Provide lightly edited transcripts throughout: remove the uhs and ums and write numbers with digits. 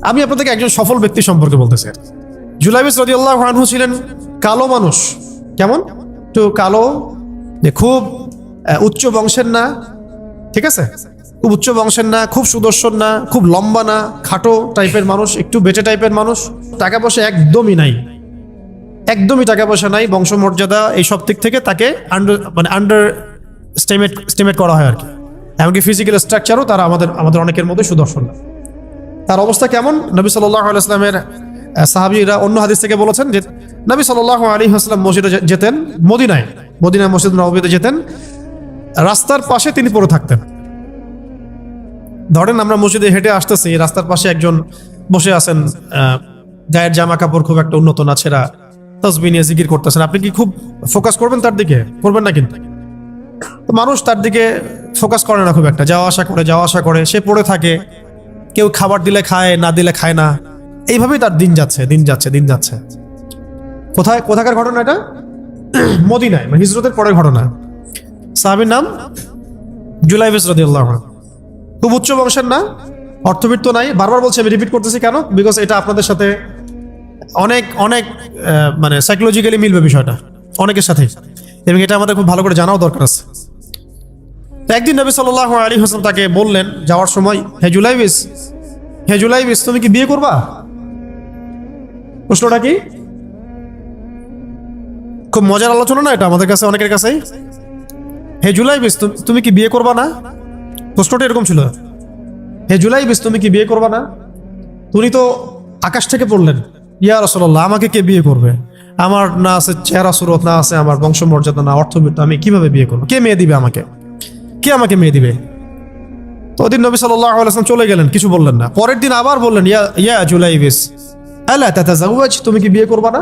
আমি আপনাদেরকে একজন সফল ব্যক্তি সম্পর্কে বলতেছি। জুলাইবিস রাদিয়াল্লাহু আনহু ছিলেন কালো মানুষ। কেমন? একটু কালো, যে খুব উচ্চ বংশের না, ঠিক আছে, খুব উচ্চ বংশের না, খুব সুদর্শন না, খুব লম্বা না, খাটো টাইপের মানুষ, একটু বেটে টাইপের মানুষ। টাকা পয়সা একদমই নাই, একদমই টাকা পয়সা নাই, বংশমর্যাদা এইসব দিক থেকে তাকে আন্ডার স্টিমেট করা হয় আর কি। এমনকি ফিজিক্যাল স্ট্রাকচারও তারা আমাদের অনেকের মধ্যে সুদর্শন না। তার অবস্থা কেমন? নবী সাল্লাল্লাহু আলাইহি ওয়াসাল্লামের সাহাবীরা অন্য হাদিস থেকে বলেছেন যে নবী সাল্লাল্লাহু আলাইহি ওয়াসাল্লাম মসজিদে যেতেন, মদিনায় মসজিদ নববীতে যেতেন, রাস্তার পাশে তিনি পড়ে থাকতেন। ধরেন আমরা মসজিদে হেঁটে আসতেছি, রাস্তার পাশে একজন বসে আছেন, গায়ের জামা কাপড় খুব একটা উন্নত না, ছেঁড়া, তাসবিহ নিয়ে জিকির করতেছেন। আপনি কি খুব ফোকাস করবেন তার দিকে? করবেন না কিন্তু। তো মানুষ তার দিকে ফোকাস করে না খুব একটা, যাওয়া আসা করে, সে পড়ে থাকে। কেউ খাবার দিলে খায়, না দিলে খায় না। এইভাবেই তার দিন যাচ্ছে। কোথাকার ঘটনা এটা? মদিনায়, মানে হিজরতের পরের ঘটনা। সাহাবীর নাম জুলাইবিস রাদিয়াল্লাহু আনহু। খুব উচ্চ বংশের না, অর্থবিত্ত নাই। বারবার বলছি, আমি রিপিট করতেছি কেন? বিকজ এটা আপনাদের সাথে অনেক মানে সাইকোলজিক্যালি মিলবে বিষয়টা অনেকের সাথে, এবং এটা আমাদের খুব ভালো করে জানাও দরকার আছে। একদিন নবী সাল্লাল্লাহু আলাইহি ওয়াসাল্লাম তাকে বললেন যাওয়ার সময়, হে জুলাইবিস, তুমি কি বিয়ে করবা? প্রশ্নটা কি? খুব মজার আলোচনা না এটা আমাদের কাছে, অনেকের কাছেই। হে জুলাইবিস, তুমি কি বিয়ে করবা না? প্রশ্নটা এরকম ছিল, হে জুলাইবিস, তুমি কি বিয়ে করবা না? তুমি তো আকাশ থেকে পড়লেন, ইয়া রাসূলুল্লাহ, আমাকে কে বিয়ে করবে? আমার না আছে চেহারা সুরত, না আছে আমার বংশমর্যাদা, না অর্থবিত্ত, আমি কিভাবে বিয়ে করবো? কে মেয়ে দিবে আমাকে? কে আমাকে মেয়ে দিবে? তো ওদিন নবী সাল্লাল্লাহু আলাইহি ওয়াসাল্লাম চলে গেলেন, কিছু বললেন না। পরের দিন আবার বললেন, ইয়া জুলাইবিস, আলা তাতাজাওয়াজ, তুমি কি বিয়ে করবা না?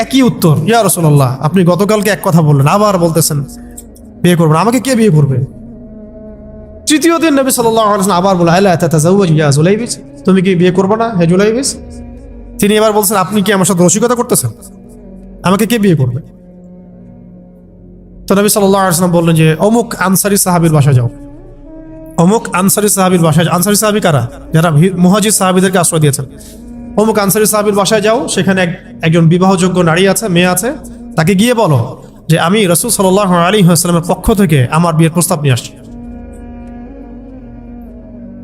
একই উত্তর, ইয়া রাসূলুল্লাহ, আপনি গতকালকে এক কথা বললেন, আবার বলতেছেন বিয়ে করবেন, আমাকে কে বিয়ে করবে? তৃতীয় দিন নবী সাল্লাল্লাহু আলাইহি ওয়াসাল্লাম আবার বললেন, আলা তাতাজাওয়াজ ইয়া জুলাইবিস, তুমি কি বিয়ে করবা না হে জুলাইবিস? তিনি এবার বলছেন, আপনি কি আমার সাথে রসিকতা করতেছেন? আমাকে কে বিয়ে করবে? তো নবী সাল্লাল্লাহু আলাইহি ওয়াসাল্লাম বললেন যে অমুক আনসারী সাহাবীর বাসায় যাও। আনসারী সাহাবী কারা? যারা মুহাজির সাহাবীদেরকে আশ্রয় দিয়েছেন। অমুক আনসারী সাহাবীর বাসায় যাও, সেখানে একজন বিবাহযোগ্য নারী আছে, মেয়ে আছে, তাকে গিয়ে বলো যে আমি রাসূল সাল্লাল্লাহু আলাইহি ওয়াসাল্লামের পক্ষ থেকে আমার বিয়ের প্রস্তাব নিয়ে আসছি।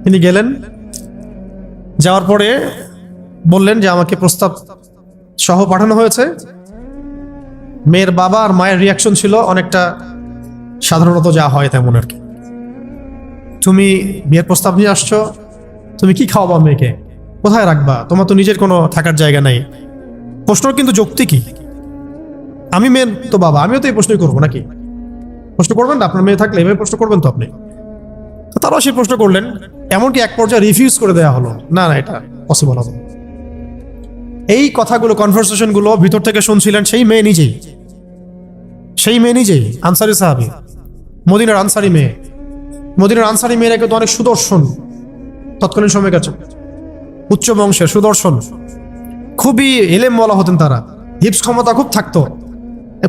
তিনি গেলেন, যাওয়ার পরে বললেন যে আমাকে প্রস্তাব সহ পাঠানো হয়েছে। মেয়ের বাবা আর মায়ের রিয়াকশন ছিল অনেকটা সাধারণত যা হয় তেমন আর কি। তুমি বিয়ের প্রস্তাব নিয়ে আসছো, তুমি কি খাওয়াবা মেয়েকে? কোথায় রাখবা? তোমার তো নিজের কোনো থাকার জায়গা নাই। প্রশ্ন কিন্তু যৌক্তিক কি? আমি মেয়ের তো বাবা, আমিও তো এই প্রশ্নই করবো নাকি? প্রশ্ন করবেন না? আপনার মেয়ে থাকলে এভাবে প্রশ্ন করবেন তো আপনি। তো তারাও সেই প্রশ্ন করলেন, এমনকি এক পর্যায়ে রিফিউজ করে দেওয়া হলো, না এটা পসিবল হবে। এই কথাগুলো, কনভারসেশনগুলো ভিতর থেকে শুনছিলেন সেই মেয়ে নিজেই, আনসারী সাহাবী, মদিনার আনসারী মেয়েরা কিন্তু অনেক সুদর্শন তৎকালীন সময় গেছে, উচ্চ বংশের সুদর্শন, খুবই এলেম বলা হতেন তারা, হিপস ক্ষমতা খুব থাকতো,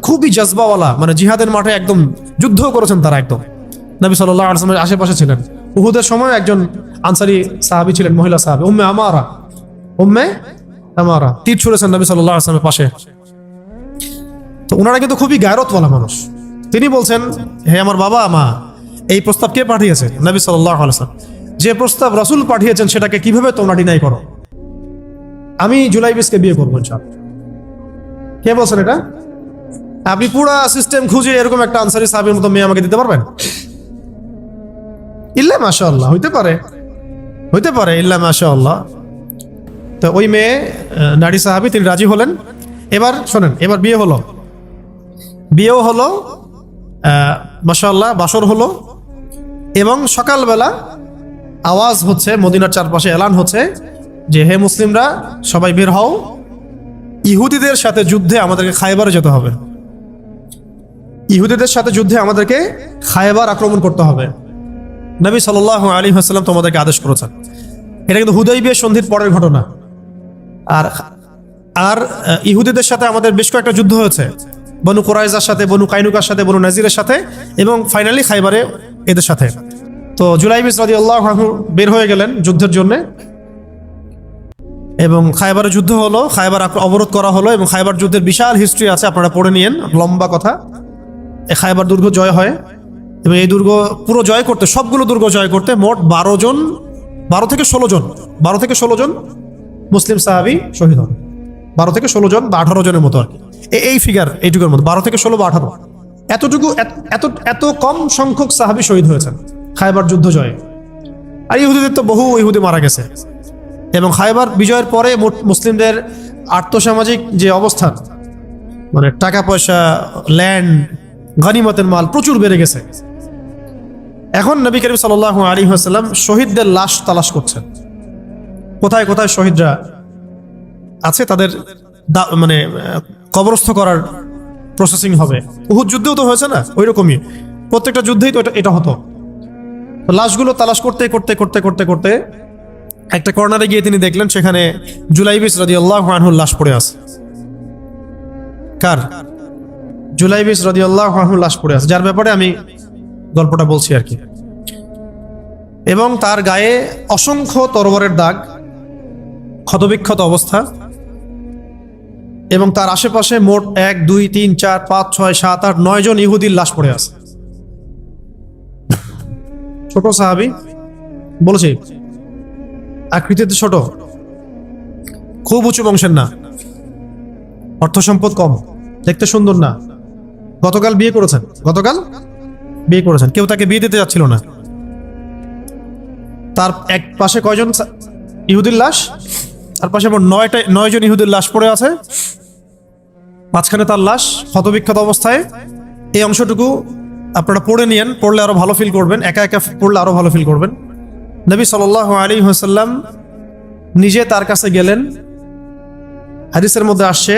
খুবই জজবাওয়ালা, মানে জিহাদের মাঠে একদম যুদ্ধ করেছেন তারা একদম। নবী সাল্লাল্লাহু আলাইহি ওয়াসাল্লামের আশেপাশে ছিলেন। উহুদের সময় একজন আনসারী সাহাবী ছিলেন, মহিলা সাহাবী, উম্মে আমারা তীর ছুঁড়েছেন নবী সাল্লাল্লাহু আলাইহি ওয়াসাল্লামের পাশে। তো ওনারা কিন্তু খুবই গায়রতওয়ালা মানুষ। তিনি বলছেন, হে আমার বাবা মা, এই প্রস্তাব কে পাঠিয়েছে? নবী সাল্লাল্লাহু আলাইহি ওয়াসাল্লাম। যে প্রস্তাব রাসূল পাঠিয়েছেন সেটাকে কিভাবে তোমরা ডিনাই করো? আমি জুলাইবিসকে বিয়ে করবো ইনশাআল্লাহ। কে বলছেন এটা? আপনি পুরা সিস্টেম খুঁজে এরকম একটা আনসারী সাহাবীর মতো মেয়ে আমাকে দিতে পারবেন? ইল্লা মাশাআল্লাহ, হইতে পারে ইল্লা মাশাআল্লাহ। তো ওই মেয়ে নারী সাহাবী, তিনি রাজি হলেন। এবার শোনেন, এবার বিয়েও হলো, মাশাআল্লাহ, বাসর হলো, এবং সকালবেলা আওয়াজ হচ্ছে, মদিনার চারপাশে এলান হচ্ছে যে হে মুসলিমরা সবাই বের হও, ইহুদিদের সাথে যুদ্ধে আমাদেরকে খায়বারে যেতে হবে। আমাদেরকে খায়বার আক্রমণ করতে হবে। নবী সাল্লাল্লাহু আলাইহি ওয়াসাল্লাম তোমাদেরকে আদেশ করেছেন। এটা কিন্তু হুদাইবিয়া সন্ধির পরের ঘটনা। আর ইহুদিদের সাথে আমাদের বেশ কয়েকটা যুদ্ধ হয়েছে, বনু কুরাইজার সাথে, বনু কাইনুকার সাথে, বনু নাজিরের সাথে, এবং ফাইনালি খায়বারে এদের সাথে। তো জুলাইবিস রাদিয়াল্লাহু আনহু বের হয়ে গেলেন যুদ্ধের জন্য। এবং খায়বারের যুদ্ধ হলো, খায়বার অবরোধ করা হলো, এবং খায়বার যুদ্ধের বিশাল হিস্ট্রি আছে, আপনারা পড়ে নিয়েন, লম্বা কথা। এই খায়বার দুর্গ জয় হয়, এবং এই দুর্গ পুরো জয় করতে, সবগুলো দুর্গ জয় করতে মোট 12 থেকে 16 জন মুসলিম সাহাবী শহীদ হন। 12 থেকে 16 জন বা 18 জনের মতো আর কি, এই ফিগার, এইটুকুর মতো 12 থেকে 16 বা 18, এতটুকু, এত কম সংখ্যক সাহাবী শহীদ হয়েছেন খায়বার যুদ্ধ জয়ে। আর ইহুদিদের তো বহু ইহুদি মারা গেছে। এবং খায়বার বিজয়ের পরে মুসলিমদের আর্থসামাজিক যে অবস্থান, মানে টাকা পয়সা, ল্যান্ড, গনিমতের মাল প্রচুর বেড়ে গেছে। এখন নবী করিম সাল্লাল্লাহু আলাইহি ওয়াসাল্লাম শহীদদের লাশ তালাশ করছেন, কোথায় কোথায় শহীদরা আছে, তাদের মানে কবরস্থ করার প্রসেসিং হবে। উহুদ যুদ্ধেও তো হয়েছে না, ওই রকমই প্রত্যেকটা যুদ্ধেই তো এটা হতো। লাশগুলো তালাশ করতে করতে করতে করতে করতে একটা কর্নারে গিয়ে তিনি দেখলেন সেখানে জুলাইবিস রাদিয়াল্লাহু আনহুর লাশ পড়ে আছে। কার? জুলাইবিস রাদিয়াল্লাহু আনহুর লাশ পড়ে আছে, যার ব্যাপারে আমি গল্পটা বলছি আর কি। এবং তার গায়ে অসংখ্য তরবারের দাগ, ক্ষতবিক্ষত অবস্থা, এবং তার আশেপাশে মোট 1 2 3 4 5 6 7 8 9 জন ইহুদির লাশ পড়ে আছে। ছোট সাহাবী, বলেছি আকৃতিতে ছোট, খুব উঁচু বংশের না, অর্থ সম্পদ কম, দেখতে সুন্দর না। গতকাল বিয়ে করেছেন, কেউ তাকে বিয়ে দিতে যাচ্ছিল না। তার এক পাশে কয়জন ইহুদির লাশ, তার পাশে মোট 9 জন ইহুদির লাশ পড়ে আছে, মাঝখানে তার লাশ ক্ষতবিক্ষত অবস্থায়। এই অংশটুকু আপনারা পড়ে নিয়েন, পড়লে আরো ভালো ফিল করবেন, একা একা পড়লে আরো ভালো ফিল করবেন। নবী সাল্লাল্লাহু আলাইহি ওয়াসাল্লাম নিজে তার কাছে গেলেন। হাদিসের মধ্যে আসছে,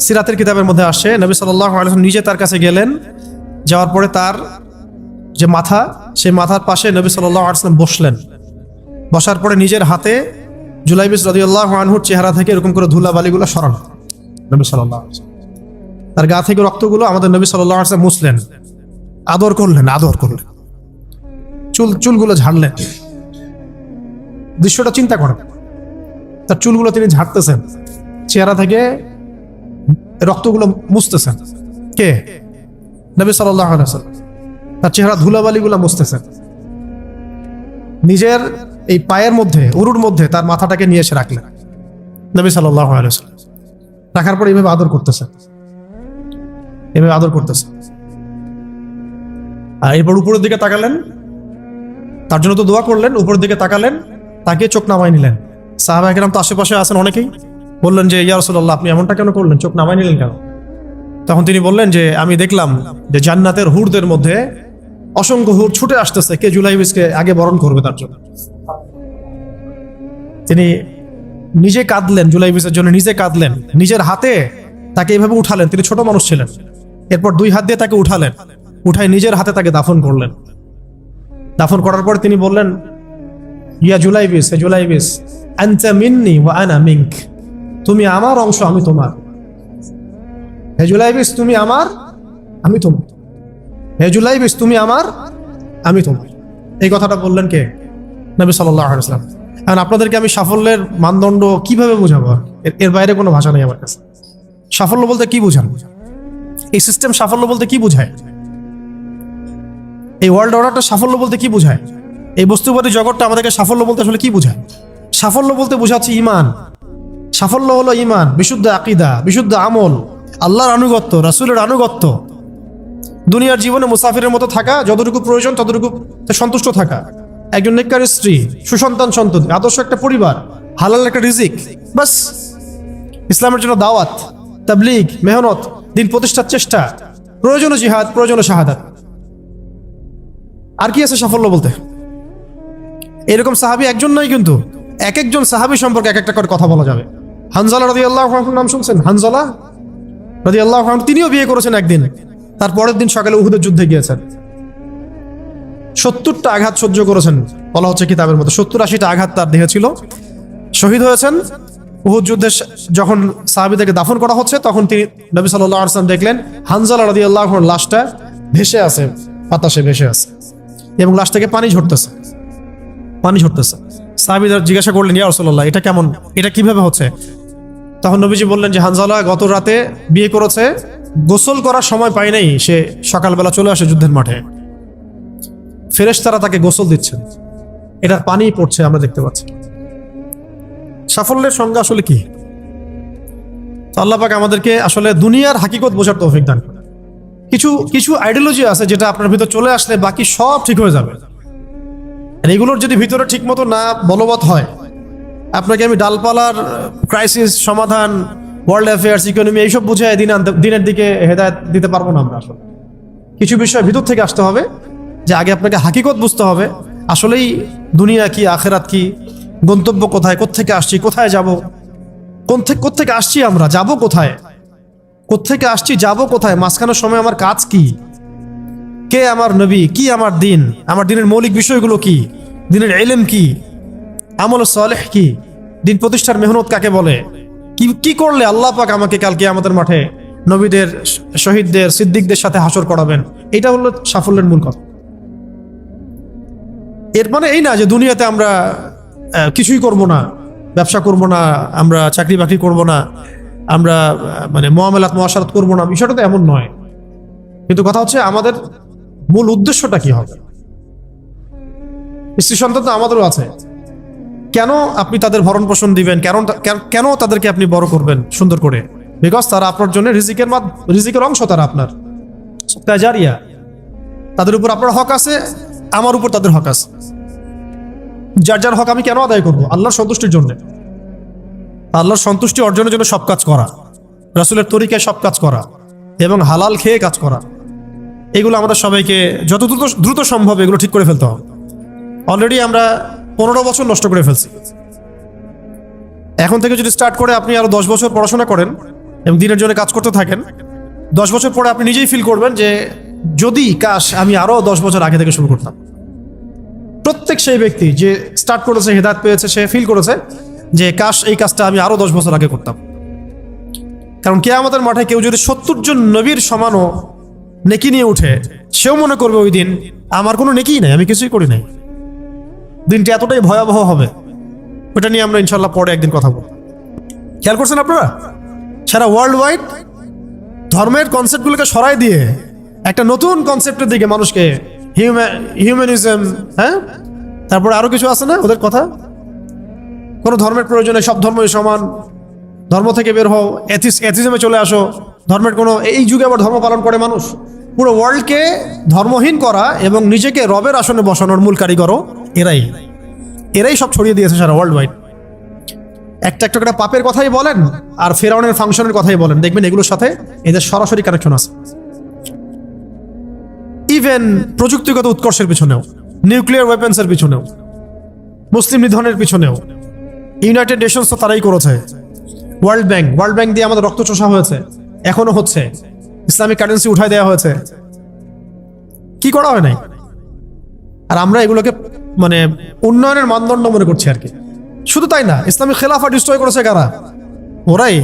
সিরাতের কিতাবের মধ্যে আসছে, নবী সাল্লাল্লাহু আলাইহি ওয়াসাল্লাম নিজে তার কাছে গেলেন। যাওয়ার পরে তার যে মাথা, সেই মাথার পাশে নবী সাল্লাল্লাহু আলাইহি ওয়াসাল্লাম বসলেন। বসার পরে নিজের হাতে জুলাইবিস রাদিয়াল্লাহু আনহুর চেহারা থেকে এরকম করে ধুলাবালিগুলো সরানো নবী সাল্লাল্লাহু আলাইহি ওয়াসাল্লাম। তার গা থেকে রক্তগুলো আমাদের নবী সাল্লাল্লাহু আলাইহি ওয়াসাল্লাম মুছলেন, আদর করলেন। চুলগুলো ঝাড়লেন। দৃশ্যটা চিন্তা করেন, তার চুলগুলো তিনি ঝাড়তেছেন, চেহারা থেকে রক্তগুলো মুছতেছেন। কে? নবী সাল্লাল্লাহু আলাইহি ওয়াসাল্লাম। তার চেহারা ধুলাবালিগুলো মুছতেছেন। নিজের এই পায়ের মধ্যে, উরুর মধ্যে তার মাথাটাকে নিয়ে এসে রাখলেন নবী সাল্লাল্লাহু আলাইহি ওয়াসাল্লাম। রাখার পরে এইভাবে আদর করতেছেন। আর এরপর উপরের দিকে তাকালেন, তার জন্য তো দোয়া করলেন, উপরের দিকে তাকালেন, তাকে চোখ নামাই নিলেন। সাহাবা একরাম তো আশেপাশে আছেন অনেকেই, বললেন যে ইয়া রাসূলুল্লাহ, আপনি এমনটা কেন করলেন, চোখ নামাই নিলেন কেন? তখন তিনি বললেন যে আমি দেখলাম যে জান্নাতের হুরদের মধ্যে অসংখ্য হুর ছুটে আসতেছে, কে জুলাইবিসকে আগে বরণ করবে তার জন্য। তিনি নিজে কাঁদলেন, জুলাইবিসের জন্য নিজে কাঁদলেন, নিজের হাতে তাকে এইভাবে উঠালেন। তিনি ছোট মানুষ ছিলেন। এরপর 2 হাত দিয়ে তাকে উঠালেন, উঠায় নিজের হাতে তাকে দাফন করলেন। দাফন করার পর তিনি বললেন, ইয়া জুলাইবিস, হে জুলাইবিস, আনতা মিন্নি ওয়া আনা মিনক, তুমি আমার অংশ, আমি তোমার। হে জুলাইবিস, তুমি আমার, আমি তোমার। হে জুলাইবিস, তুমি আমার, আমি তোমার। এই কথাটা বললেন কে? নবী সাল্লাল্লাহু আলাইহি ওয়াসাল্লাম। এখন আপনাদেরকে আমি সাফল্যের মানদণ্ড কিভাবে বোঝাবো? এর বাইরে কোনো ভাষা নেই আমার কাছে। সাফল্য বলতে কি বোঝান? এই সিস্টেম সাফল্য বলতে কি বোঝায়? এই ওয়ার্ল্ড অর্ডারটা সাফল্য বলতে কি বোঝায়? এই বস্তুবাদী জগৎটা আমাদেরকে সাফল্য বলতে আসলে কি বোঝায়? সাফল্য বলতে বোঝাচ্ছে ঈমান। সাফল্য হলো ঈমান, বিশুদ্ধ আকীদা, বিশুদ্ধ আমল, আল্লাহর আনুগত্য, রাসূলের আনুগত্য, দুনিয়ার জীবনে মুসাফিরের মতো থাকা, যতটুকু প্রয়োজন ততটুকু সন্তুষ্ট থাকা, একজন নেককার স্ত্রী, সুসন্তান সন্ততি, আদর্শ একটা পরিবার, হালাল একটা রিজিক, বাস। ইসলামের জন্য দাওয়াত, তাবলীগ, মেহনত, দিন প্রতিষ্ঠার চেষ্টা, প্রয়োজনীয় জিহাদ, প্রয়োজনীয় শাহাদাত। আর কি আছে সাফল্য বলতে? এরকম সাহাবী একজন নয়, কিন্তু এক একজন সাহাবী সম্পর্কে এক একটা করে কথা বলা যাবে। হানজালা রাদিয়াল্লাহু আনহুর নাম শুনছেন? হানজালা রাদিয়াল্লাহু আনহু, তিনিও বিয়ে করেছেন একদিন। তার পরের দিন সকালে উহুদের যুদ্ধে গিয়েছেন। 70টা আঘাত সহ্য করেছেন, বলা হচ্ছে কিতাবের মধ্যে 70-80টা আঘাত তার দেহে ছিল। শহীদ হয়েছেন। উহুদ যুদ্ধে যখন সাহাবীদেরকে দাফন করা হচ্ছে, তখন তিনি নবী সাল্লাল্লাহু আলাইহি ওয়াসাল্লাম দেখলেন হানজালা রাদিয়াল্লাহু আনহুর লাশটা ভেসে আছে, বাতাসে ভেসে আছে, এবং লাশ থেকে পানি ঝরতেছে। সাহাবীরা জিজ্ঞাসা করলেন, ইয়া রাসূলুল্লাহ, এটা কেমন, এটা কিভাবে হচ্ছে? তখন নবীজি বললেন যে হানজালা গত রাতে বিয়ে করেছে, গোসল করার সময় পায় নাই, সে সকালবেলা চলে আসে যুদ্ধের মাঠে, ফেরেশতারা তাকে গোসল দিচ্ছেন, এটার পানি পড়ছে, আমরা দেখতে পাচ্ছি। সাফল্যের সংজ্ঞা আসলে কি? তো আল্লাহ পাক আমাদেরকে আসলে দুনিয়ার হাকিকত বোঝার তৌফিক দান করেন। কিছু কিছু আইডিওলজি আছে যেটা আপনার ভিতর চলে আসলে বাকি সব ঠিক হয়ে যাবে। আর এগুলোর যদি ভিতরে ঠিক মতো না বলবৎ হয়, আপনাকে আমি ডালপালার ক্রাইসিস সমাধান, ওয়ার্ল্ড অ্যাফেয়ার্স, ইকোনমি এইসব বুঝে দিনের দিকে হেদায়েত দিতে পারবো না আমরা। আসলে কিছু বিষয় ভিতর থেকে আসতে হবে, যে আগে আপনাকে হাকিকত বুঝতে হবে, আসলেই দুনিয়া কি, আখেরাত কি, গন্তব্য কোথায়, কোত্থেকে আসছি, কোথায় যাব, কোত্থেকে আসছি, আমরা যাব কোথায়, কোত্থেকে আসছি, যাব কোথায়, মাঝখানের সময় আমার কাজ কি, কে আমার নবী, কি আমার দিন, আমার দিনের মৌলিক বিষয়গুলো কি, দিনের ইলম কি, আমল সালেহ কি, দিন প্রতিষ্ঠার মেহনত কাকে বলে, কি করলে আল্লাহ পাক আমাকে কালকে আমাদের মাঠে নবীদের, শহীদদের, সিদ্দিকদের সাথে হাসর করাবেন। এটা হলো সাফল্যের মূল কথা। এর মানে এই না যে দুনিয়াতে আমরা কিছুই করব না, ব্যবসা করব না, আমরা চাকরি বাকরি করব না, আমরা মানে মুআমালাত মুআশারাত করব না, বিষয়টা তো এমন নয়। কিন্তু কথা হচ্ছে আমাদের মূল উদ্দেশ্যটা কি হবে। স্ত্রী সন্তান তো আমাদেরও আছে, কেন আপনি তাদের ভরণ পোষণ দিবেন, কেন তাদেরকে আপনি বড় করবেন সুন্দর করে? বিকজ তারা আপনার জন্য রিজিকের অংশ, তারা আপনার তাজারিয়া, তাদের উপর আপনার হক আছে, আমার উপর তাদের হক আছে। যার যার হক আমি কেন আদায় করবো? আল্লাহর সন্তুষ্টির জন্য, আল্লাহর সন্তুষ্টি অর্জনের জন্য সব কাজ করা, রাসূলের তরিকায় সব কাজ করা এবং হালাল খেয়ে কাজ করা। এগুলো আমাদের সবাইকে যত দ্রুত সম্ভব এগুলো ঠিক করে ফেলতে হবে। অলরেডি আমরা 15 বছর নষ্ট করে ফেলছি। এখন থেকে যদি স্টার্ট করে আপনি আরো 10 বছর পড়াশোনা করেন এবং দিনের জন্য কাজ করতে থাকেন, 10 বছর পরে আপনি নিজেই ফিল করবেন যে যদি কাশ আমি আরো 10 বছর আগে থেকে শুরু করতাম। প্রত্যেক সেই ব্যক্তি যে স্টার্ট করেছে, হেদায়েত পেয়েছে, সে ফিল করেছে যে কাশ এই কাজটা আমি আরো 10 বছর আগে করতাম। কারণ কিয়ামতের মাঠে কেউ যদি 70 জন নবীর সমানও নেকি নিয়ে উঠে, সেও মনে করবে ওই দিন আমার কোনো নেকিই নাই, আমি কিছুই করি নাই। দিনটি এতটাই ভয়াবহ হবে, ওটা নিয়ে আমরা ইনশাল্লাহ পরে একদিন কথা বলব। খেয়াল করছেন আপনারা, সারা ওয়ার্ল্ড ওয়াইড ধর্মের কনসেপ্টগুলোকে সরাই দিয়ে একটা নতুন কনসেপ্টের দিকে মানুষকে, হিউম্যানিজম, হ্যাঁ, তারপরে আরো কিছু আছে না ওদের কথা, কোনো ধর্মের প্রয়োজনে সব ধর্মই সমান, ধর্ম থেকে বের হও, এথিজমে চলে আসো, ধর্মের কোনো, এই যুগে আবার ধর্ম পালন করে মানুষ। পুরো ওয়ার্ল্ডকে ধর্মহীন করা এবং নিজেকে রবের আসনে বসানোর মূল কারিগরও এরাই সব ছড়িয়ে দিয়েছে সারা ওয়ার্ল্ড ওয়াইড। একটা করে পাপের কথাই বলেন আর ফেরাউনের ফাংশনের কথাই বলেন, দেখবেন এগুলোর সাথে এদের সরাসরি কানেকশন আছে। ইভেন প্রযুক্তিগত উৎকর্ষের পিছনেও, নিউক্লিয়ার ওয়েপন্সের পিছনেও, মুসলিম নিধনের পিছনেও ইউনাইটেড নেশনস তো তারাই করেছে। ওয়ার্ল্ড ব্যাংক দিয়ে আমাদের রক্ত চোষা হয়েছে, এখনো হচ্ছে। ইসলামিক কারেন্সি উঠাই দেওয়া হয়েছে, কি করা হয় নাই? আর আমরা এগুলোকে মানে উন্নয়নের মানদণ্ড মনে করছি আর কি। শুধু তাই না, ইসলামিক খেলাফা ডিস্ট্রয় করেছে কারা? ওরাই।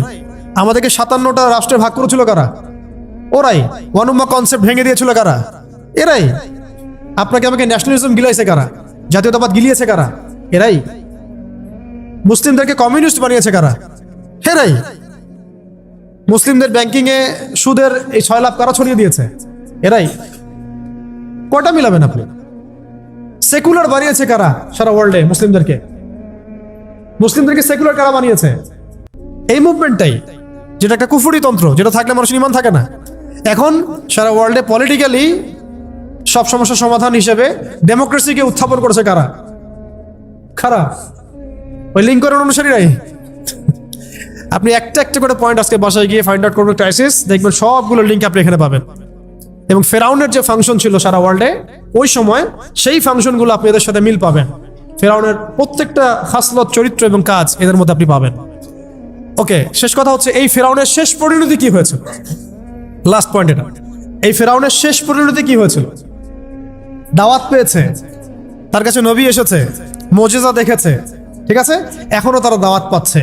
আমাদেরকে 57টা রাষ্ট্রে ভাগ করেছিল কারা? ওরাই। ওয়ান উম্মাহ কনসেপ্ট ভেঙে দিয়েছিল কারা? এরাই। আপনাকে আমাকে ন্যাশনালিজম গিলাইছে কারা? জাতীয়তাবাদ গিলিয়েছে কারা? এরাই। মুসলিমদেরকে কমিউনিস্ট বানিয়েছে কারা? এরাই। মুসলিমদের ব্যাংকিং এ সুদের এই 6 লাখ কারা ছড়িয়ে দিয়েছে? এরাই। কটা মিলাবেন আপনি? সেকুলার বানিয়েছে কারা সারা ওয়ার্ল্ডে? মুসলিমদেরকে সেকুলার কারা বানিয়েছে? এই মুভমেন্টটাই, যেটা একটা কুফরি তন্ত্র, যেটা থাকলে মানুষের ঈমান থাকে না। এখন সারা ওয়ার্ল্ডে পলিটিক্যালি সব সমস্যার সমাধান হিসেবে ডেমোক্রেসিকে উত্থাপন করেছে কারা? খারাপ ওই লিঙ্কনের অনুসারীরাই। আপনি একটা করে পয়েন্ট আজকে বাসায় গিয়ে ফাইন্ড আউট করবেন, ক্রাইসিস, দেখবেন সবগুলো লিঙ্ক আপনি এখানে পাবেন। এবং ফেরাউনের যে ফাংশন ছিল সারা ওয়ার্ল্ডে ওই সময়, সেই ফাংশনগুলো আপনি এদের সাথে মিল পাবেন। ফেরাউনের প্রত্যেকটা খাসলত, চরিত্র এবং কাজ এদের মধ্যে আপনি পাবেন। ওকে, শেষ কথা হচ্ছে এই ফেরাউনের শেষ পরিণতি কি হয়েছিল? লাস্ট পয়েন্ট এটা। এই ফেরাউনের শেষ পরিণতি কি হয়েছিল? দাওয়াত পেয়েছে, তার কাছে নবী এসেছে, মুজিজা দেখেছে, ঠিক আছে, এখনো তারা দাওয়াত পাচ্ছে।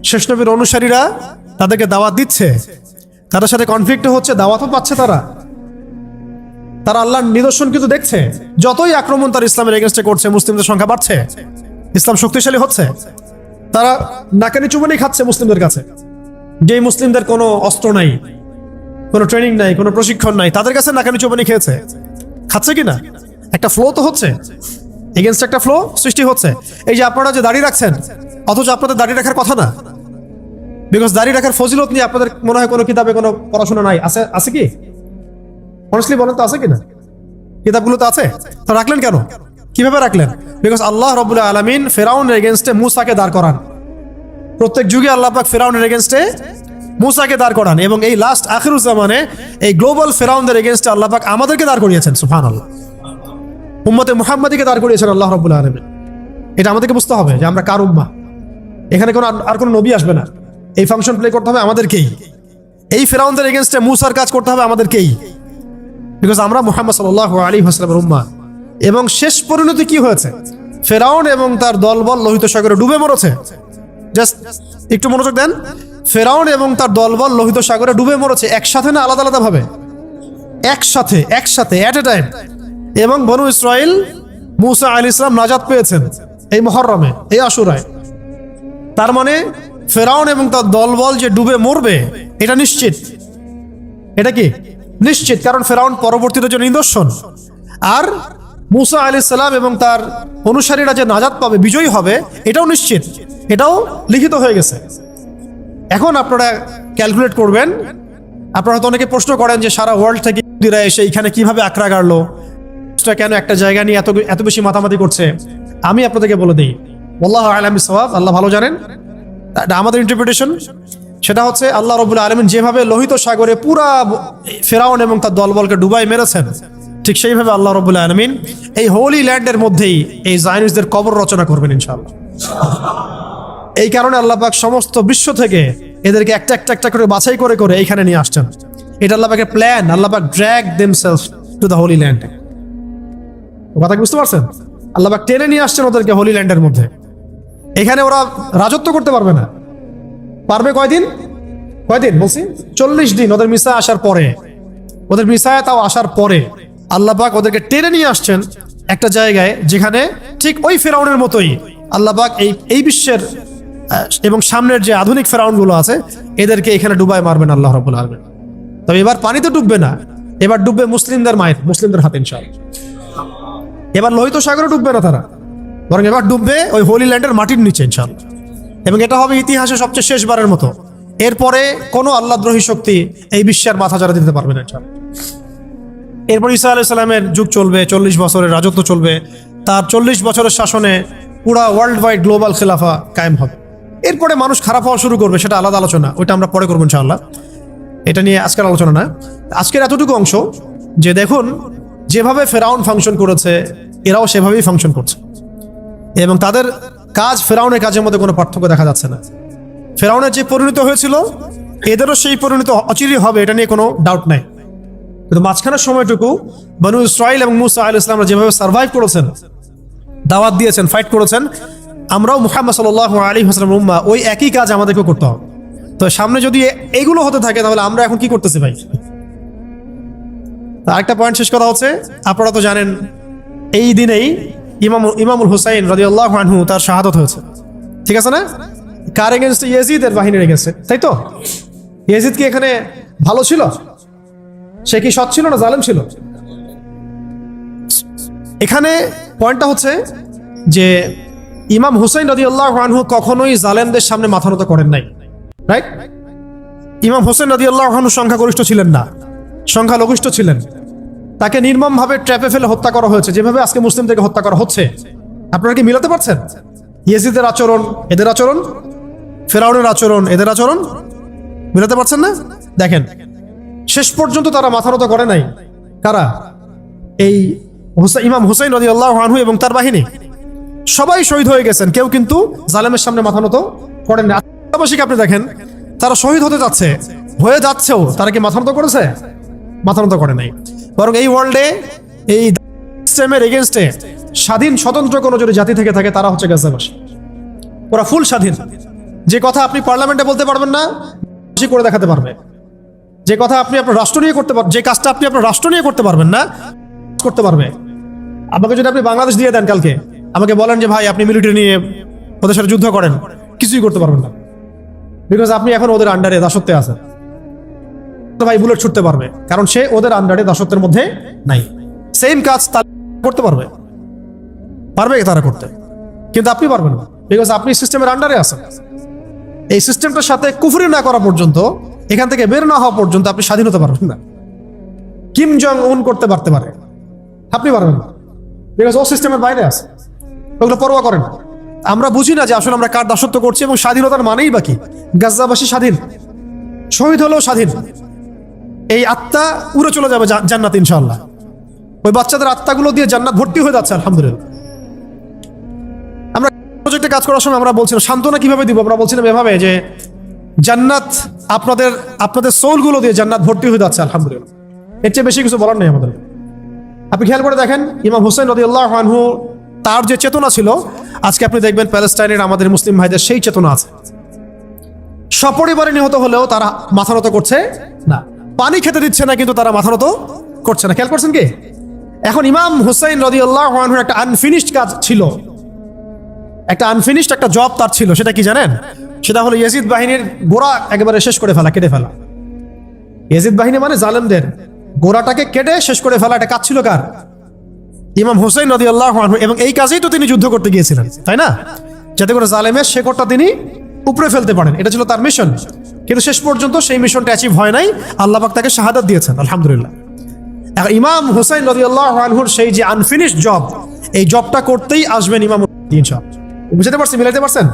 শেষ নবীর অনুসারীরা তাদেরকে দাওয়াত দিচ্ছে, তাদের সাথে কনফ্লিক্ট হচ্ছে, দাওয়াতও পাচ্ছে তারা আল্লাহর নিদর্শন কিন্তু দেখছে। যতই আক্রমণ তার ইসলামের এগেনস্টে করছে, মুসলিমদের সংখ্যা বাড়ছে। ইসলাম শক্তিশালী হচ্ছে? তারা নাকানি চুবানি খাচ্ছে মুসলিমদের কাছে, যে মুসলিমদের কোনো অস্ত্র নাই, কোনো ট্রেনিং নাই, কোনো প্রশিক্ষণ নাই, তাদের কাছে নাকানি চুবানি খেয়েছে। খাচ্ছে কিনা? একটা ফ্লো তো হচ্ছে, এগেনস্ট একটা ফ্লো সৃষ্টি হচ্ছে। এই যে আপনারা যে দাড়ি রাখছেন, অথচ আপনাদের দাড়ি রাখার কথা না, বিকজ দাড়ি রাখার ফজিলত নিয়ে আপনাদের মনে হয় কোনো কিতাবে কোনো পড়াশোনা নাই। আছে? আছে কি? অনেস্টলি বলেন তো, আছে কিনা? কিতাবগুলো তো আছে, তো রাখলেন কেন? কিভাবে রাখলেন? বিকজ আল্লাহ রাব্বুল আলামিন ফেরাউনের এগেনস্টে মুসাকে দাঁড় করান। প্রত্যেক যুগে আল্লাহ পাক ফেরাউনের এগেনস্টে মুসাকে দাঁড় করান, এবং এই লাস্ট আখিরুজ্জামানে এই গ্লোবাল ফেরাউনদের এগেনস্টে আল্লাহ পাক আমাদেরকে দাঁড় করিয়েছেন। সুবহানাল্লাহ, উম্মতে মুহাম্মাদীকে দাঁড় করিয়েছেন আল্লাহ রাব্বুল আলামিন। এটা আমাদেরকে বুঝতে হবে যে আমরা কার উম্মাহ। এখানে কোনো আর কোনো নবী আসবে না, এই ফাংশন প্লে করতে হবে আমাদেরকেই। এই ফেরাউনদের এগেনস্টে মুসার কাজ করতে হবে আমাদেরকেই, বিকজ আমরা মুহাম্মদ সাল্লাল্লাহু আলাইহি ওয়াসাল্লামের উম্মাহ। এবং শেষ পরিণতি কি হয়েছে? ফেরাউন এবং তার দলবল লোহিত সাগরে ডুবে মরেছে। জাস্ট একটু মনোযোগ দেন, ফেরাউন এবং তার দলবল লোহিত সাগরে ডুবে মরেছে, একসাথে না আলাদা আলাদা ভাবে? একসাথে, একসাথে, এট এ টাইম। এবং বনু ইসরাইল, মুসা আলাইহিস সালাম নাজাত পেয়েছেন এই মুহররমে, এই আশুরায়। তার মানে ফেরাউন এবং তার দলবল যে ডুবে মরবে এটা নিশ্চিত। এটা কি নিশ্চিত? কারণ ফেরাউন পরবর্তীতে যে নিদর্শন, আর মুসা আলাইহিস সালাম এবং তার অনুসারীরা যে নাজাত পাবে, বিজয়ী হবে, এটাও নিশ্চিত, এটাও লিখিত হয়ে গেছে। এখন আপনারা ক্যালকুলেট করবেন। আপনারা হয়তো অনেকে প্রশ্ন করেন যে সারা ওয়ার্ল্ড থেকে ইহুদিরা এসে এখানে কিভাবে আক্রা গাড়লো, কেন একটা জায়গা নিয়ে এত বেশি মাতামাতি করছে। আমি আপনাদেরকে বলে দিই, আল্লাহু আ'লাম বিস-সাওয়াব, আল্লাহ ভালো জানেন। আমাদের ইন্টারপ্রিটেশন সেটা হচ্ছে, আল্লাহ রাব্বুল আলামিন যেভাবে লোহিত সাগরে পুরা ফেরাউন এবং তার দলবলকে ডুবাই মেরেছেন, ঠিক সেইভাবে আল্লাহ রাব্বুল আলামিন এই হোলি ল্যান্ডের মধ্যেই এই জায়নিস্টদের কবর রচনা করবেন ইনশাআল্লাহ। এই কারণে আল্লাহ পাক সমস্ত বিশ্ব থেকে এদেরকে একটা একটা একটা করে বাছাই করে করে এইখানে নিয়ে আসছেন। এটা আল্লাহ পাকের প্ল্যান। আল্লাহ পাক drag themselves to the Holi land. কথা বুঝতে পারছেন? আল্লাহ পাক টেনে নিয়ে আসছেন ওদেরকে হোলি ল্যান্ডের মধ্যে। এখানে ওরা রাজত্ব করতে পারবে না। পারবে কয়দিন? কয়দিন বলছি? 40 দিন। ওদের মিসা আসার পরে, ওদের মিসায় তাও আসার পরে আল্লাহ পাক ওদেরকে টেনে নিয়ে আসছেন একটা জায়গায় যেখানে ঠিক ওই ফেরাউনের মতোই আল্লাহ পাক এই বিশ্বের এবং সামনের যে আধুনিক ফেরাউনগুলো আছে এদেরকে এখানে ডুবায় মারবেন আল্লাহ রাব্বুল আলামিন। তবে এবার পানিতে ডুববে না, এবার ডুববে মুসলিমদের মায়ের, মুসলিমদের হাতে ইনশাআল্লাহ। এবার লোহিত সাগরে ডুববে না তারা, বরং এবার ডুববে ওই হোলি ল্যান্ডের মাটির নিচে ইনশাআল্লাহ। এবং এটা হবে ইতিহাসে সবচেয়ে শেষবারের মতো। এরপরে কোনো আল্লাহদ্রোহী শক্তি এই বিশ্বের মাথা চাড়া দিতে পারবে না ইনশাআল্লাহ। এরপর ঈসা আলাইহিস সালামের যুগ চলবে, 40 বছরের রাজত্ব চলবে। তার 40 বছরের শাসনে পুরা ওয়ার্ল্ড ওয়াইড গ্লোবাল খেলাফা কায়েম হবে। এরপরে মানুষ খারাপ হওয়া শুরু করবে, সেটা আলাদা আলোচনা, ওইটা আমরা পরে করবো ইনশাআল্লাহ। এটা নিয়ে আজকের আলোচনা না। আজকের এতটুকু অংশ যে দেখুন, যেভাবে ফেরাউন ফাংশন করেছে এরাও সেভাবেই ফাংশন করছে, এবং তাদের কাজ ফেরাউনের কাজের মধ্যে কোনো পার্থক্য দেখা যাচ্ছে না। ফেরাউনের যে পরিণত হয়েছিল এদেরও সেই পরিণত অচিরেই হবে, এটা নিয়ে কোনো ডাউট নাই। কিন্তু মাঝখানের সময়টুকু বনু ইসরাইল এবং মুসা আলাইহিস সালাম যেভাবে সার্ভাইভ করেছেন, দাওয়াত দিয়েছেন, ফাইট করেছেন, আমরাও মুহাম্মদ সাল্লাল্লাহু আলাইহি ওয়াসাল্লামের উম্মাহ, ওই একই কাজ আমাদেরকে করতে হবে। তো সামনে যদি এইগুলো হতে থাকে তাহলে আমরা এখন কি করতেছি ভাই? আরেকটা পয়েন্ট, শেষ কথা হচ্ছে, আপনারা তো জানেন এই দিনেই ইমামুল হুসাইন রাদিয়াল্লাহু আনহু তার শাহাদাত হয়েছে। ঠিক আছে না? কার এগেনস্টে? ইয়াজিদের বাহিনীর এগেনস্টে, তাই তো? ইয়াজিদ কি এখানে ভালো ছিল? সে কি সৎ ছিল না জালেম ছিল? এখানে পয়েন্টটা হচ্ছে যে ইমাম হুসাইন রাদিয়াল্লাহু আনহু কখনোই জালেমদের সামনে মাথা নত করেন নাই, রাইট? ইমাম হুসাইন রাদিয়াল্লাহু আনহু সংখ্যাগরিষ্ঠ ছিলেন না, সংখ্যালঘিষ্ঠ ছিলেন। তাকে নির্মমভাবে ট্র্যাপে ফেলে হত্যা করা হয়েছে, যেভাবে আজকে মুসলিমদেরকে হত্যা করা হচ্ছে। আপনারা কি মিলাতে পারছেন? ইয়াজিদের আচরণ এদের আচরণ, ফেরাউনের আচরণ এদের আচরণ, মিলাতে পারছেন না? দেখেন, শেষ পর্যন্ত তারা মাথা নত করে নাই। কারা? এই ইমাম হুসাইন রাদিয়াল্লাহু আনহু এবং তার বাহিনী সবাই শহীদ হয়ে গেছেন, কেউ কিন্তু জালেমের সামনে মাথা নত করেন না। আশপাশে আপনি দেখেন, তারা শহীদ হতে যাচ্ছে, হয়ে যাচ্ছেও, তারা কি মাথা নত করেছে? মাথা নত করে নাই। বরং এই ওয়ার্ল্ডে এই সিস্টেমের এগেনস্টে স্বাধীন স্বতন্ত্র কোনো যদি জাতি থেকে থাকে তারা হচ্ছে গাজাবাসী। ওরা ফুল স্বাধীন। যে কথা আপনি পার্লামেন্টে বলতে পারবেন না, সে করে দেখাতে পারবে। যে কথা আপনি আপনার রাষ্ট্র নিয়ে করতে পারবেন, যে কাজটা আপনি আপনার রাষ্ট্র নিয়ে করতে পারবেন না, করতে পারবে। আপনাকে যদি আপনি বাংলাদেশ দিয়ে দেন কালকে, আমাকে বলেন যে ভাই আপনি মিলিটারি নিয়ে ওদের সাথে যুদ্ধ করেন, কিছুই করতে পারবেন না, বিকজ আপনি এখন ওদের আন্ডারে দাসত্বে আছেন। তো ভাই বুলেট ছুটতে পারবে, কারণ সে ওদের আন্ডারে দাসত্বের মধ্যে নাই। সেম কাজ তারা করতে পারবে, পারবে তারা করতে, কিন্তু আপনি পারবেন না, বিকজ আপনি সিস্টেমের আন্ডারে আছেন। এই সিস্টেমটার সাথে কুফরি না করা পর্যন্ত, এখান থেকে বের না হওয়া পর্যন্ত আপনি স্বাধীন হতে পারবেন না। কিম জং উন করতে পারতে পারে, আপনি পারবেন না, বিকজ ও সিস্টেমের বাইরে আছে, ওগুলো পরোয়া করেন না। আমরা বুঝি না যে আসলে আমরা কার দাসত্ব করছি, এবং স্বাধীনতার মানেই বাকি গাজ্জাবাসী স্বাধীন, শহীদ হলেও স্বাধীন। এই আত্মা উড়ে চলে যাবে জান্নাত ইনশাআল্লাহ। ওই বাচ্চাদের আত্মাগুলো দিয়ে জান্নাত ভর্তি হয়ে যাচ্ছে আলহামদুলিল্লাহ। আমরা প্রজেক্টে কাজ করার সময় আমরা বলছিলাম সান্ত্বনা কিভাবে দিব, আমরা বলছিলাম এভাবে যে জান্নাত আপনাদের সোলগুলো দিয়ে জান্নাত ভর্তি হয়ে যাচ্ছে আলহামদুলিল্লাহ। এর চেয়ে বেশি কিছু বলার নেই আমাদের। আপনি খেয়াল করে দেখেন ইমাম হুসাইন রাদিয়াল্লাহু আনহু, তার যে চেতনা ছিল, আজকে আপনি দেখবেন প্যালেস্টাইনের আমাদের মুসলিম ভাইদের সেই চেতনা আছে। সপরিবারে নিহত হলেও তারা মাথা নত করছে না, পানি খেতে দিচ্ছে না কিন্তু তারা মাথা নত করছে না। খেয়াল করছেন কি? এখন ইমাম হুসাইন রাদিয়াল্লাহু আনহুর একটা আনফিনিশড কাজ ছিল, একটা আনফিনিশড একটা জব তার ছিল। সেটা কি জানেন? সেটা হলো ইয়াজিদ বাহিনীর গোড়া একেবারে শেষ করে ফেলা, কেটে ফেলা। ইয়াজিদ বাহিনী মানে জালেমদের গোড়াটাকে কেটে শেষ করে ফেলা, এটা কাজ ছিল কার? ইমাম হুসাইন রাদিয়াল্লাহু আনহু। এবং এই কাজেই তো তিনি যুদ্ধ করতে গিয়েছিলেন, তাই না? যাতে করে জালেমের শেকড়টা তিনি উপরে ফেলতে পারেন, এটা ছিল তার মিশন। কিন্তু শেষ পর্যন্ত সেই মিশনটা অ্যাচিভ হয় নাই, আল্লাহ পাক তাকে শাহাদাত দিয়েছেন আলহামদুলিল্লাহ। এখন ইমাম হুসাইন রাদিয়াল্লাহু আনহুর সেই যে আনফিনিশড জব, এই জবটা করতেই আসবেন ইমাম ইনশাআল্লাহ। বুঝতে পারছেন, মিলাইতে পারছেন?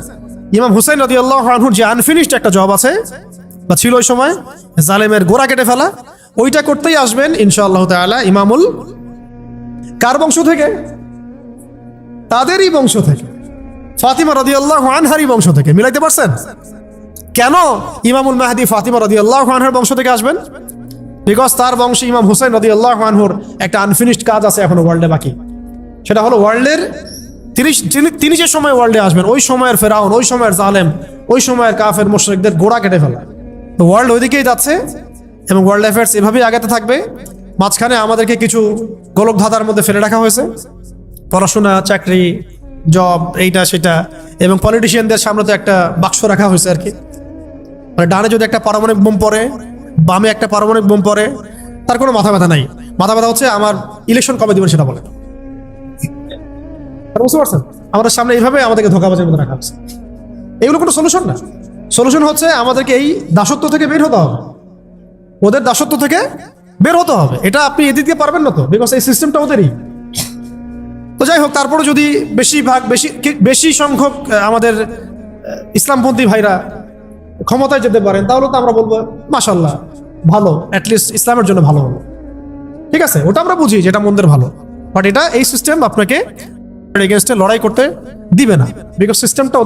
ইমাম হুসাইন রাদিয়াল্লাহু আনহুর যে আনফিনিশড একটা জব আছে বা ছিল ওই সময়, জালেমের গোড়া কেটে ফেলা, ওইটা করতেই আসবেন ইনশাআল্লাহ তাআলা ইমামুল। কার বংশ থেকে? তাদেরই বংশ থেকে, ফাতিমা রাদিয়াল্লাহু আনহারই বংশ থেকে। মিলাইতে পারছেন? কেন ইমামুল মাহদি ফাতিমা রাদিয়াল্লাহু আনহার বংশ থেকে আসবেন? বিকজ তার বংশে ইমাম হুসাইন রাদিয়াল্লাহু আনহুর একটা আনফিনিশড কাজ আছে এখনো ওয়ার্ল্ডে বাকি। সেটা হলো ওয়ার্ল্ডের তিনি যে সময় ওয়ার্ল্ডে আসবেন, ওই সময়ের ফেরাউন, ওই সময়ের জালেম, ওই সময়ের কাফের মুশরিকদের গোড়া কেটে ফেলা। তো ওয়ার্ল্ড ওইদিকেই যাচ্ছে এবং ওয়ার্ল্ড অ্যাফেয়ার্স এভাবেই আগাতে থাকবে। মাঝখানে আমাদেরকে কিছু গোলক ধাঁধার মধ্যে ফেলে রাখা হয়েছে, পড়াশোনা, চাকরি, জব, এইটা সেটা, এবং পলিটিশিয়ানদের সামনে তো একটা বাক্স রাখা হয়েছে আর কি। মানে ডানে যদি একটা পারমাণবিক বোম পড়ে, বামে একটা পারমাণবিক বোম পড়ে, তার কোনো মাথা ব্যথা নাই। মাথা ব্যথা হচ্ছে আমার ইলেকশন কবে দিবেন সেটা বলে। বুঝতে পারছেন? আমাদের সামনে এইভাবে আমাদেরকে ধোঁকাবাজের মধ্যে রাখা হচ্ছে। এগুলো কোনো সলিউশন না। সলিউশন হচ্ছে আমাদেরকে এই দাসত্ব থেকে বের হতে হবে, ওদের দাসত্ব থেকে বের হতে হবে। এটা আপনি এদিকে পারবেন না তো, বিকজ এই সিস্টেমটা ওদেরই। তো যাই হোক, তারপরে যদি বেশি সংখ্যক আমাদের ইসলামপন্থী ভাইরা ক্ষমতায় যেতে পারেন, তাহলে তো আমরা বলবো মাশাআল্লাহ, ভালো, অ্যাটলিস্ট ইসলামের জন্য ভালো হলো। ঠিক আছে, ওটা আমরা বুঝি যেটা মন্দের ভালো, বাট এটা এই সিস্টেম আপনাকে এগেইনস্টে লড়াই করতে দিবে না, বিকজ সিস্টেমটা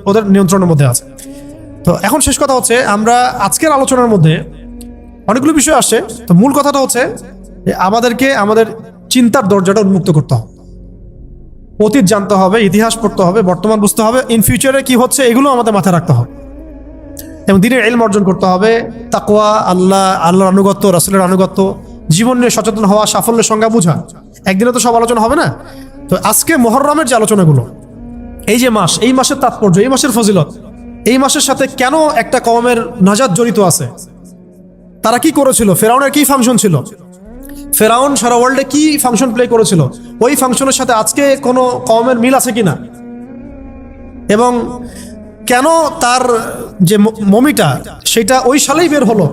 ওদের নিয়ন্ত্রণের মধ্যে আছে। তো এখন শেষ কথা হচ্ছে, আমরা আজকের আলোচনার মধ্যে অনেকগুলো বিষয় আসছে। তো মূল কথাটা হচ্ছে আমাদেরকে আমাদের চিন্তার দরজাটা উন্মুক্ত করতে হবে, অতীত জানতে হবে, ইতিহাস পড়তে হবে, বর্তমান বুঝতে হবে, ইন ফিউচারে কি হচ্ছে এগুলো আমাদের মাথায় রাখতে হবে, এবং দিনের ইলম অর্জন করতে হবে। তাকওয়া, আল্লাহর আনুগত্য, রাসূলের আনুগত্য, জীবন নিয়ে সচেতন হওয়া, সাফল্যের সংজ্ঞা বোঝা। একদিনে তো সব আলোচনা হবে না। তো আজকে মুহররমের যে আলোচনাগুলো, এই যে মাস, এই মাসের তাৎপর্য, এই মাসের ফজিলত, এই মাসের সাথে কেন একটা কওমের নাজাত জড়িত আছে, তারা কি করেছিল, ফেরাউনের কি ফাংশন ছিল, ফেরাউন সারা ওয়ার্ল্ডে কি ফাংশন প্লে করেছিল, ওই ফাংশনের সাথে আজকে কোনো কওমের মিল আছে কিনা, এবং কেন তার যে মমিটা সেটা ওই সালেই বের হলো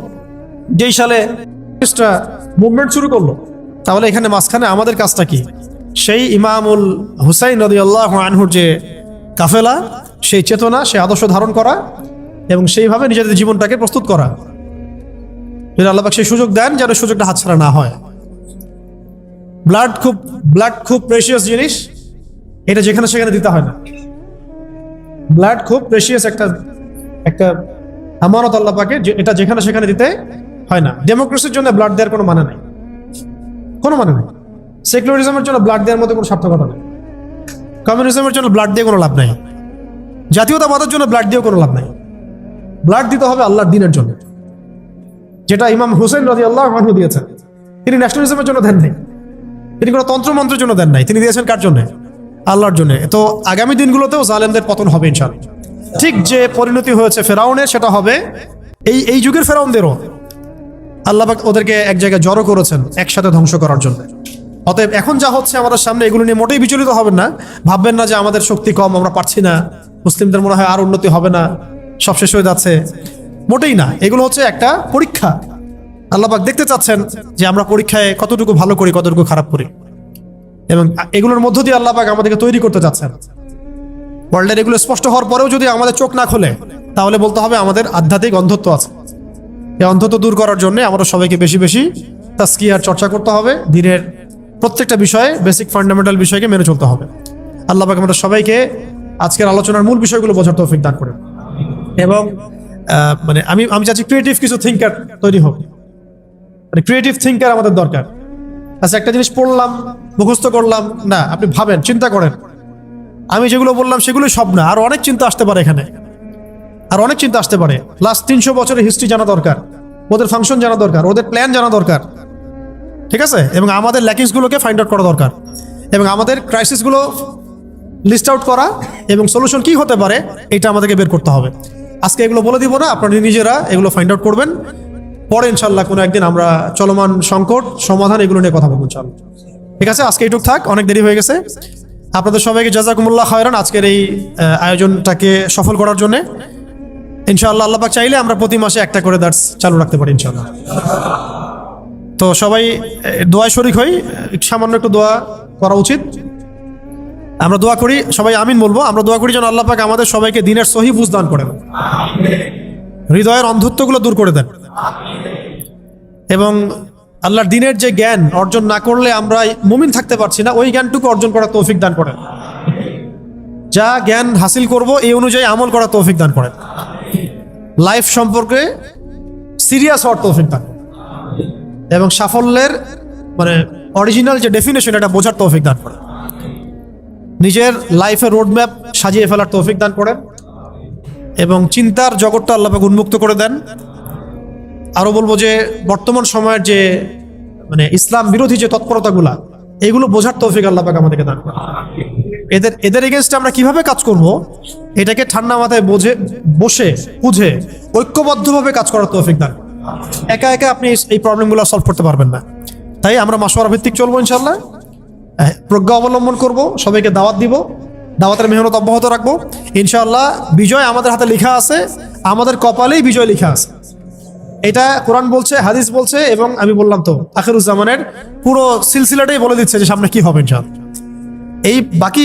যেই সালে মুভমেন্ট শুরু করলো। তাহলে এখানে মাঝখানে আমাদের কাজটা কি? সেই ইমামুল হুসাইন রাদিয়াল্লাহু আনহুর যে কাফেলা, সেই চেতনা, সেই আদর্শ ধারণ করা এবং সেইভাবে নিজেদের জীবনটাকে প্রস্তুত করা। যদি আল্লাহ পাক সেই সুযোগ দেন, যেন সুযোগটা হাতছাড়া না হয়। ব্লাড খুব প্রেশিয়াস জিনিস, এটা যেখানে সেখানে দিতে হয় না। ব্লাড খুব প্রেশিয়াস একটা আমানত আল্লাহ পাকে, এটা যেখানে সেখানে দিতে হয় না। ডেমোক্রেসির জন্য ব্লাড দেওয়ার কোনো মানে নাই, কোনো মানে নাই। সেকুলারিজমের জন্য ব্লাড দেওয়ার মধ্যে কোনো সার্থকতা নেই। কমিউনিজমের জন্য ব্লাড দিয়ে কোনো লাভ নাই। জাতীয়তাবাদের জন্য ব্লাড দিয়েও কোনো লাভ নাই। ব্লাড দিতে হবে আল্লাহর দ্বীনের জন্য, যেটা ইমাম হুসাইন রাদিয়াল্লাহু আনহু দিয়েছেন। তিনি ন্যাশনালিজমের জন্য দেন নাই, তিনি কোনো তন্ত্রমন্ত্রের জন্য দেন নাই, তিনি দিয়েছেন কার জন্য? আল্লাহর জন্য। তো আগামী দিনগুলোতেও জালেমদের পতন হবে ইনশাআল্লাহ। ঠিক যে পরিণতি হয়েছে ফেরাউনের, সেটা হবে এই যুগের ফেরাউনদেরও। আল্লাহ পাক ওদেরকে এক জায়গায় জড়ো করেছেন একসাথে ধ্বংস করার জন্য। অতএব এখন যা হচ্ছে আমাদের সামনে, এগুলো নিয়ে মোটেই বিচলিত হবেন না। ভাববেন না যে আমাদের শক্তি কম, আমরা পারছি না, মুসলিমদের মনে হয় আর উন্নতি হবে না, সব শেষ হয়ে যাচ্ছে। মোটেই না, এগুলো হচ্ছে একটা পরীক্ষা। আল্লাহ পাক দেখতে চাচ্ছেন যে আমরা পরীক্ষায় কতটুকু ভালো করি, কতটুকু খারাপ করি, এবং এগুলোর মধ্য দিয়ে আল্লাহ পাক আমাদেরকে তৈরি করতে চাচ্ছেন। ওয়ার্ল্ডের এগুলো স্পষ্ট হওয়ার পরেও যদি আমাদের চোখ না খোলে, তাহলে বলতে হবে আমাদের আধ্যাত্মিক অন্ধত্ব আছে। এই অন্ধত্ব দূর করার জন্য আমরা সবাইকে বেশি বেশি তাজকিয়ার চর্চা করতে হবে। দিনের প্রত্যেকটা বিষয়ে, বেসিক ফান্ডামেন্টাল বিষয়কে মেনে চলতে হবে। আল্লাহ পাক আমাদের সবাইকে আজকের আলোচনার মূল বিষয়গুলো বোঝার তৌফিক দান করেন। এবং মানে আমি চাচ্ছি ক্রিয়েটিভ কিছু থিঙ্কার তৈরি হোক। মানে ক্রিয়েটিভ থিঙ্কার আমাদের দরকার। আচ্ছা, একটা জিনিস পড়লাম, মুখস্থ করলাম না, আপনি ভাবেন, চিন্তা করেন। আমি যেগুলো বললাম সেগুলোই সব না, আর অনেক চিন্তা আসতে পারে এখানে, আর অনেক চিন্তা আসতে পারে। লাস্ট 300 বছরের হিস্ট্রি জানা দরকার, ওদের ফাংশন জানা দরকার, ওদের প্ল্যান জানা দরকার, ঠিক আছে? এবং আমাদের ল্যাকিংসগুলোকে ফাইন্ড আউট করা দরকার, এবং আমাদের ক্রাইসিসগুলো লিস্ট আউট করা, এবং সলিউশন কি হতে পারে এটা আমাদেরকে বের করতে হবে। আজকে এগুলো বলে দিব না, আপনারা নিজেরা এগুলো ফাইন্ড আউট করবেন। পরে ইনশাল্লাহ কোনো একদিন আমরা চলমান সংকট সমাধান এগুলো নিয়ে কথা বলবো ইনশাল্লাহ। ঠিক আছে, আজকে এইটুক থাক, অনেক দেরি হয়ে গেছে। আপনাদের সবাইকে জাযাকুমুল্লাহ খায়রান আজকের এই আয়োজনটাকে সফল করার জন্য। ইনশাআল্লাহ আল্লাহ পাক চাইলে আমরা প্রতি মাসে একটা করে দার্স চালু রাখতে পারি ইনশাআল্লাহ। তো সবাই দোয়ায় শরীক হই, সামান্য একটু দোয়া করা উচিত। আমরা দোয়া করি, সবাই আমিন বলবো। আমরা দোয়া করি যেন আল্লাহ পাক আমাদের সবাইকে দ্বীনের সহি বুঝ দান করেন, হৃদয়ের অন্ধত্বগুলো দূর করে দেন, এবং আল্লাহর দ্বীনের যে জ্ঞান অর্জন না করলে আমরা মুমিন থাকতে পারছি না, ওই জ্ঞানটুকু অর্জন করার তৌফিক দান করেন। যা জ্ঞান হাসিল করব এই অনুযায়ী আমল করার তৌফিক দান করেন। লাইফ সম্পর্কে সিরিয়াস হওয়ার তৌফিক দান করেন, এবং সাফল্যের মানে অরিজিনাল যে ডেফিনেশন এটা বোঝার তৌফিক দান করেন। নিজের লাইফের রোডম্যাপ সাজিয়ে ফেলার তৌফিক দান করেন, এবং চিন্তার জগৎটা আল্লাহ পাক উন্মুক্ত করে দেন। আরো বলবো যে বর্তমান সময়ের যে মানে ইসলাম বিরোধী যে তৎপরতাগুলা, এগুলো বোঝার তৌফিক আল্লাহ পাক আমাদেরকে দান করেন। এদের এগেনস্টে আমরা কিভাবে কাজ করব, এটাকে ঠান্ডা মাথায় বসে বুঝে ঐক্যবদ্ধভাবে কাজ করার তৌফিক দান। একা একা আপনি এই প্রবলেমগুলো সলভ করতে পারবেন না। তাই আমরা মাশওয়ারা ভিত্তিক চলবো ইনশাআল্লাহ, প্রজ্ঞা অবলম্বন করব, সবাইকে দাওয়াত দিব, দাওয়াতের মেহনত অব্যাহত রাখবো ইনশাআল্লাহ। বিজয় আমাদের হাতে লেখা আছে, আমাদের কপালেই বিজয় লেখা আছে। এটা কোরআন বলছে, হাদিস বলছে, এবং আমি বললাম তো আখিরুজ্জামানের পুরো সিলসিলাটাই বলে দিচ্ছে যে সামনে কি হবে ইনশাআল্লাহ। এই বাকি